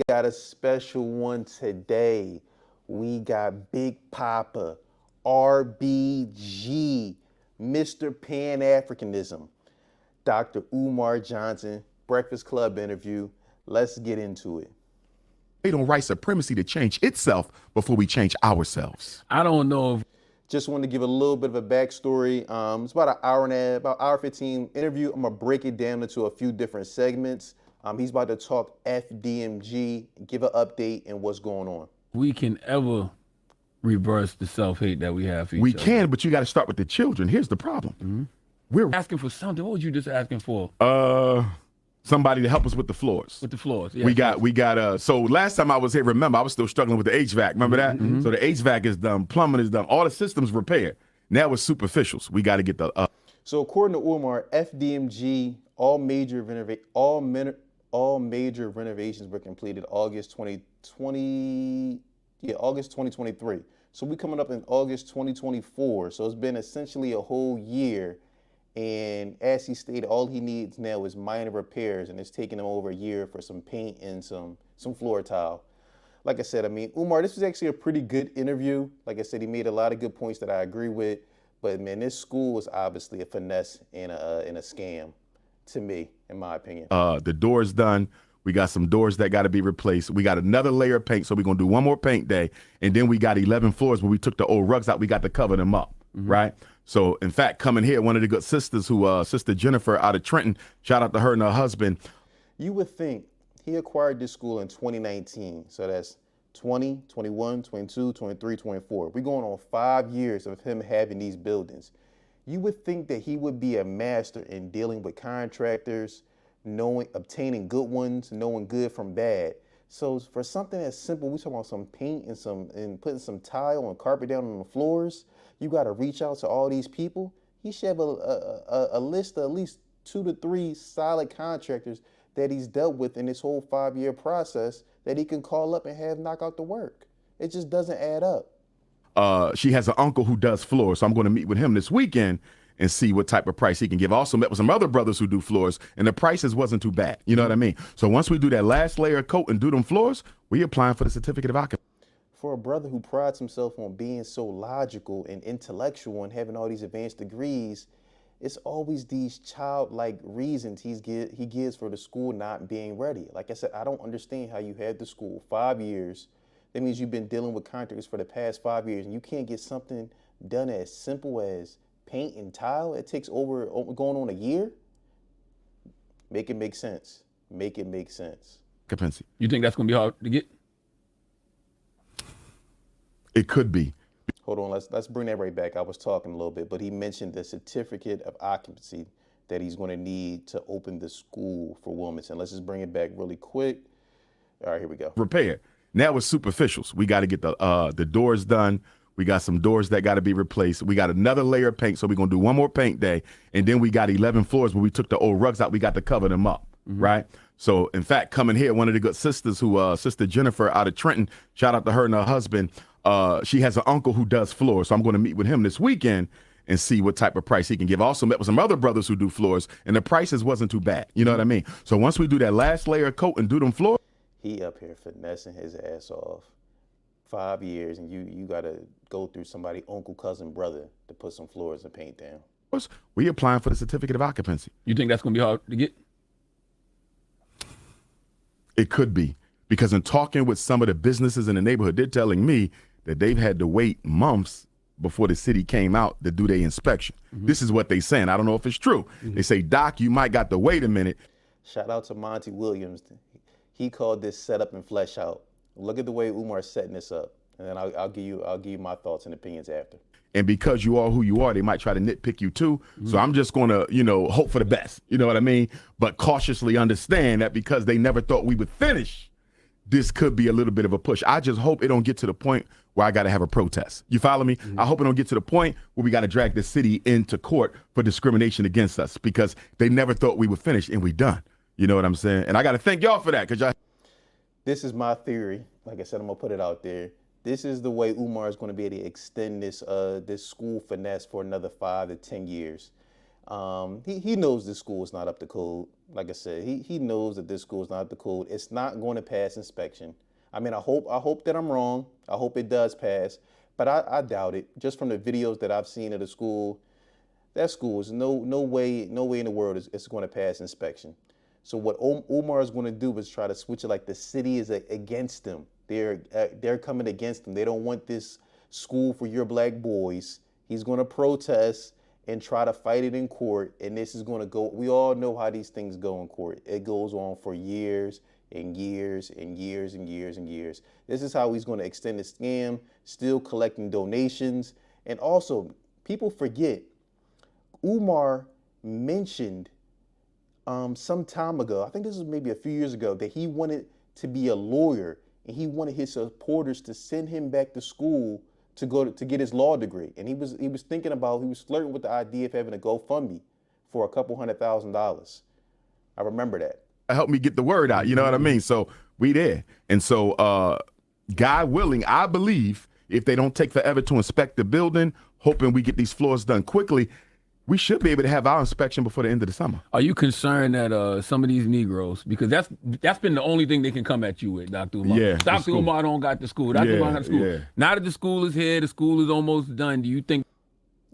got a special one today. We got Big Papa, RBG, Mr. Pan Africanism, Dr. Umar Johnson, Breakfast Club interview. Let's get into it. Wait on white supremacy to change itself before we change ourselves. I don't know if Just wanted to give a little bit of a backstory. It's about an hour and a half, about hour 15 interview. I'm gonna break it down into a few different segments. He's about to talk FDMG, give an update and what's going on. we can ever reverse the self-hate that we have for each We other. can, but you got to start with the children. Here's the problem. We're Asking for something. What was you just asking for? somebody to help us with the floors. With the floors. Yeah, we got so last time I was here, remember, I was still struggling with the HVAC. Remember that? So the HVAC is done, plumbing is done, all the systems repaired. Now it's superficials. We got to get the So according to Umar, FDMG, all major renovations were completed August 2023. So we coming up in August 2024. So it's been essentially a whole year. And as he stated, all he needs now is minor repairs, and it's taking him over a year for some paint and some floor tile. Like I said, I mean, Umar, this was actually a pretty good interview. Like I said, he made a lot of good points that I agree with. But man, this school was obviously a finesse and a scam, to me, in my opinion. the doors done. We got some doors that got to be replaced. We got another layer of paint, so we're going to do one more paint day. And then we got 11 floors where we took the old rugs out. We got to cover them up, right? So, in fact, coming here, one of the good sisters Sister Jennifer out of Trenton, shout out to her and her husband. You would think he acquired this school in 2019. So that's 20, 21, 22, 23, 24. We're going on 5 years of him having these buildings. You would think that he would be a master in dealing with contractors, obtaining good ones, knowing good from bad. So for something as simple, we talking about some paint and putting some tile and carpet down on the floors. You got to reach out to all these people. He should have a list of at least 2 to 3 solid contractors that he's dealt with in this whole 5-year process that he can call up and have knock out the work. It just doesn't add up. She has an uncle who does floors, so I'm going to meet with him this weekend and see what type of price he can give. I also met with some other brothers who do floors, and the prices wasn't too bad. You know what I mean? So once we do that last layer of coat and do them floors, we applying for the certificate of occupancy. For a brother who prides himself on being so logical and intellectual and having all these advanced degrees, it's always these childlike reasons he gives for the school not being ready. Like I said, I don't understand how you had the school 5 years. That means you've been dealing with contractors for the past 5 years, and you can't get something done as simple as paint and tile. It takes going on a year. Make it make sense. Make it make sense. Occupancy. You think that's going to be hard to get? It could be. Hold on, let's bring that right back. I was talking a little bit, but he mentioned the certificate of occupancy that he's going to need to open the school for Wilmington. Let's just bring it back really quick. All right, here we go. Repair. Now it's superficials. We got to get the doors done. We got some doors that got to be replaced. We got another layer of paint, so we're going to do one more paint day. And then we got 11 floors where we took the old rugs out. We got to cover them up, right? So, in fact, coming here, one of the good sisters Sister Jennifer out of Trenton, shout out to her and her husband. She has an uncle who does floors, so I'm going to meet with him this weekend and see what type of price he can give. I also met with some other brothers who do floors, and the prices wasn't too bad. You know what I mean? So once we do that last layer of coat and do them floors, He up here finessing his ass off 5 years, and you got to go through somebody, uncle, cousin, brother, to put some floors and paint down. we applying for the certificate of occupancy. You think that's going to be hard to get? It could be, because in talking with some of the businesses in the neighborhood, they're telling me that they've had to wait months before the city came out to do their inspection. This is what they saying. I don't know if it's true. They say, Doc, you might got to wait a minute. Shout out to Monty Williams. He called this setup and flesh out. Look at the way Umar's setting this up, and then I'll give you my thoughts and opinions after. And because you are who you are, they might try to nitpick you too. So I'm just going to, hope for the best. You know what I mean? But cautiously understand that because they never thought we would finish, this could be a little bit of a push. I just hope it don't get to the point where I got to have a protest. You follow me? I hope it don't get to the point where we got to drag the city into court for discrimination against us, because they never thought we would finish, and we done. You know what I'm saying? And I got to thank y'all for that, because y'all. This is my theory. Like I said, I'm gonna put it out there. This is the way Umar is going to be able to extend this school finesse for another 5 to 10 years. He knows this school is not up to code. Like I said, he knows that this school is not up to code. It's not going to pass inspection. I mean, I hope that I'm wrong. I hope it does pass, but I doubt it. Just from the videos that I've seen of the school, that school is no way in the world is going to pass inspection. So what Umar is going to do is try to switch it like the city is against them. They're coming against them. They don't want this school for your black boys. He's going to protest and try to fight it in court. And this is going to go. We all know how these things go in court. It goes on for years and years and years and years and years. This is how he's going to extend the scam, still collecting donations. And also, people forget, Umar mentioned some time ago, I think this was maybe a few years ago, that he wanted to be a lawyer and he wanted his supporters to send him back to school to get his law degree. And he was flirting with the idea of having a GoFundMe for a couple $100,000. I remember that. Help me get the word out. You know what I mean? So we there. And so God willing, I believe if they don't take forever to inspect the building, hoping we get these floors done quickly, we should be able to have our inspection before the end of the summer. Are you concerned that some of these Negroes, because that's been the only thing they can come at you with, Dr. Umar. Yeah, Dr. Umar don't got the school. Dr. Umar got the school. Yeah. Now that the school is here, the school is almost done. Do you think?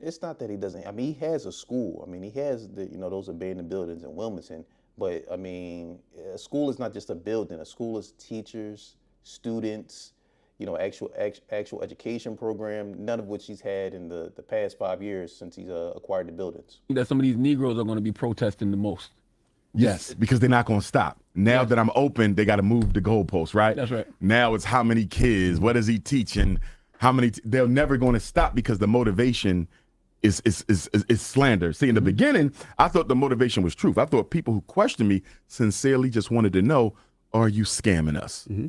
It's not that he doesn't. I mean, he has a school. I mean, he has those abandoned buildings in Wilmington. But I mean, a school is not just a building. A school is teachers, students, actual education program, none of which he's had in the past 5 years since he's acquired the buildings. That some of these Negroes are going to be protesting the most. Yes, because they're not going to stop. Now that I'm open, they got to move the goalposts, right? That's right. Now it's how many kids, what is he teaching, how many, they're never going to stop because the motivation is slander. See, in the beginning, I thought the motivation was truth. I thought people who questioned me sincerely just wanted to know, are you scamming us? Mm-hmm.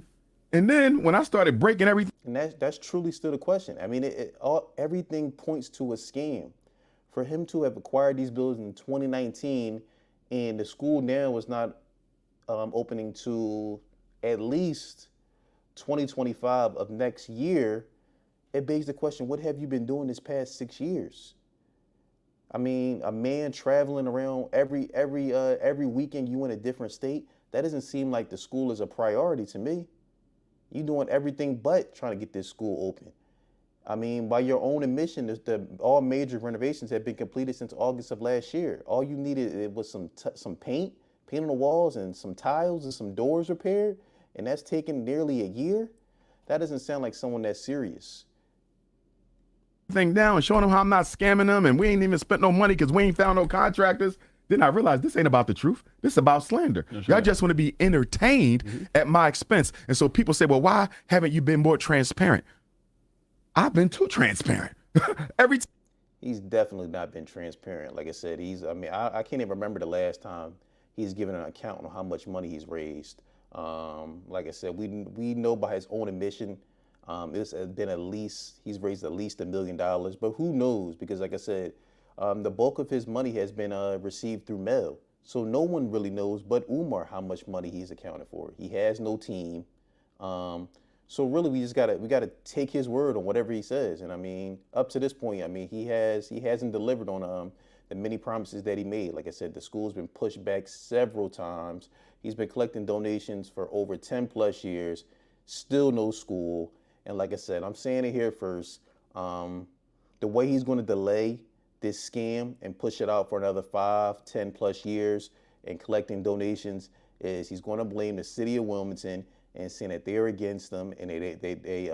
And then when I started breaking everything. And that's truly still the question. I mean, everything points to a scam. For him to have acquired these buildings in 2019 and the school now is not opening to at least 2025 of next year, it begs the question, what have you been doing this past 6 years? I mean, a man traveling around every weekend, you in a different state, that doesn't seem like the school is a priority to me. You doing everything but trying to get this school open. I mean, by your own admission, all major renovations have been completed since August of last year. All you needed was some paint on the walls and some tiles and some doors repaired, and that's taken nearly a year. That doesn't sound like someone that's serious. Thing down and showing them how I'm not scamming them, and we ain't even spent no money because we ain't found no contractors. Then I realized this ain't about the truth. This is about slander. That's Y'all right. just want to be entertained at my expense. And so people say, well, why haven't you been more transparent? I've been too transparent. Every time. He's definitely not been transparent. Like I said, I can't even remember the last time he's given an account on how much money he's raised. Like I said, we know by his own admission, he's raised at least $1 million, but who knows? Because like I said, the bulk of his money has been received through mail. So no one really knows but Umar how much money he's accounted for. He has no team. So really we gotta take his word on whatever he says. And I mean, up to this point, I mean, he hasn't delivered on the many promises that he made. Like I said, the school's been pushed back several times. He's been collecting donations for over 10 plus years, still no school. And like I said, I'm saying it here first, the way he's gonna delay this scam and push it out for another 5, 10 plus years and collecting donations is he's going to blame the city of Wilmington and saying that they're against them and they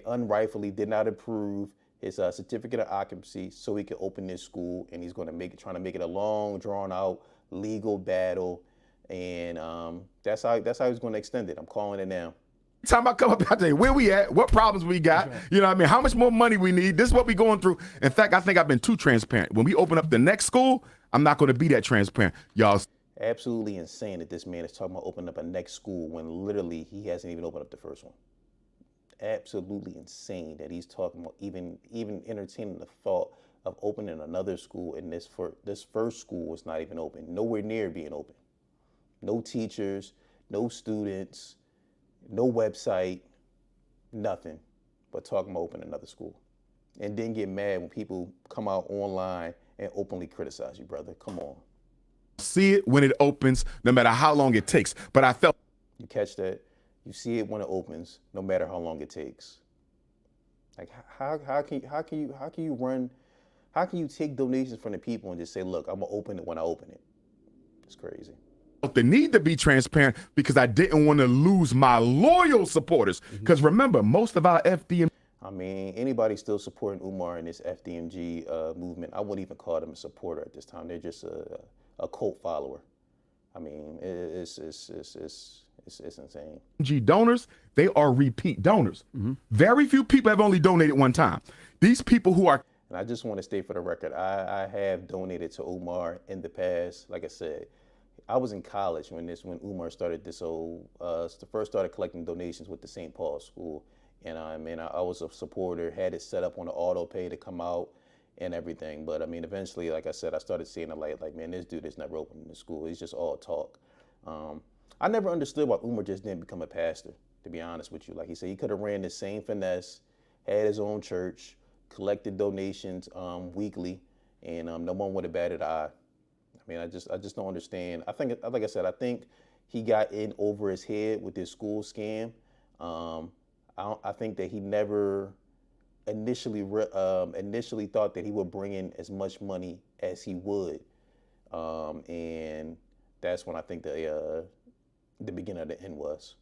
unrightfully did not approve his certificate of occupancy so he could open this school, and he's going to trying to make it a long, drawn out legal battle, and that's how he's going to extend it. I'm calling it now. Time I come up out there, where we at, what problems we got, you know what I mean, how much more money we need, this is what we going through. In fact, I think I've been too transparent. When we open up the next school, I'm not going to be that transparent. Y'all. Absolutely insane that this man is talking about opening up a next school when literally he hasn't even opened up the first one. Absolutely insane that he's talking about even entertaining the thought of opening another school, and this first school is not even open, nowhere near being open. No teachers, no students, no website, nothing, but talking about opening another school. And then get mad when people come out online and openly criticize you, brother. Come on. See it when it opens, no matter how long it takes. But I felt You catch that? You see it when it opens, no matter how long it takes. Like how can you take donations from the people and just say, look, I'm gonna open it when I open it? It's crazy. the need to be transparent because I didn't want to lose my loyal supporters. Because remember, most of our FDMG. I mean, anybody still supporting Umar in this FDMG movement, I wouldn't even call them a supporter at this time. They're just a cult follower. I mean, it's insane. Donors, they are repeat donors. Very few people have only donated one time. These people who are. And I just want to state for the record, I have donated to Umar in the past. Like I said, I was in college when Umar started this whole, first started collecting donations with the St. Paul School. And I was a supporter, had it set up on the auto pay to come out and everything. But I mean, eventually, like I said, I started seeing the light, like, man, this dude is never opening the school. He's just all talk. I never understood why Umar just didn't become a pastor, to be honest with you. Like he said, he could have ran the same finesse, had his own church, collected donations weekly, and no one would have batted an eye. I mean, I just don't understand. I think, like I said, I think he got in over his head with this school scam. I think that he never initially thought that he would bring in as much money as he would, and that's when I think the beginning of the end was.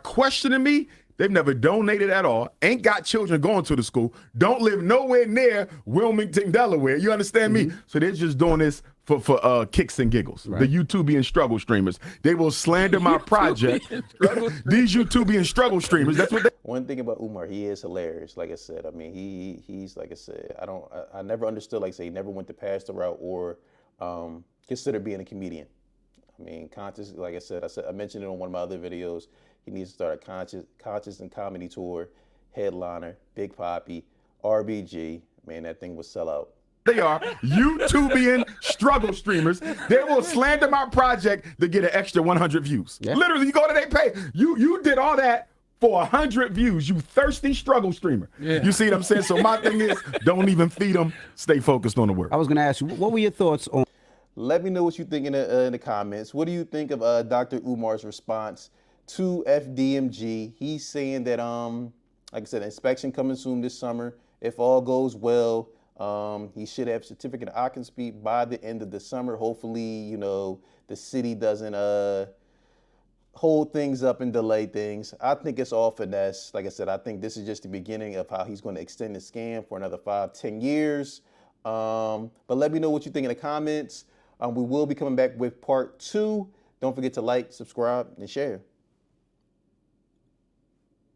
Questioning me, they've never donated at all, ain't got children going to the school, don't live nowhere near Wilmington, Delaware. You understand me? So they're just doing this for kicks and giggles. Right. The YouTubian struggle streamers. They will slander my project. These YouTubian struggle streamers, that's what they. One thing about Umar, he is hilarious. Like I said, I mean, he's like I said, I never understood, like I say, he never went the pastor route or considered being a comedian. I mean, conscious, like I said, I mentioned it on one of my other videos. He needs to start a conscious and comedy tour, headliner, Big Papi, RBG. Man, that thing would sell out. They are YouTubian struggle streamers. They will slander my project to get an extra 100 views. Yeah. Literally, you go to their page. You did all that for 100 views, you thirsty struggle streamer. Yeah. You see what I'm saying? So my thing is, don't even feed them. Stay focused on the work. I was going to ask you, what were your thoughts on? Let me know what you think in the comments. What do you think of Dr. Umar's response to FDMG? He's saying that, like I said, inspection coming soon this summer. If all goes well, he should have certificate of occupancy by the end of the summer. Hopefully, you know, the city doesn't hold things up and delay things. I think it's all finesse. Like I said, I think this is just the beginning of how he's going to extend the scam for another 5-10 years. But let me know what you think in the comments. We will be coming back with part 2. Don't forget to like, subscribe, and share.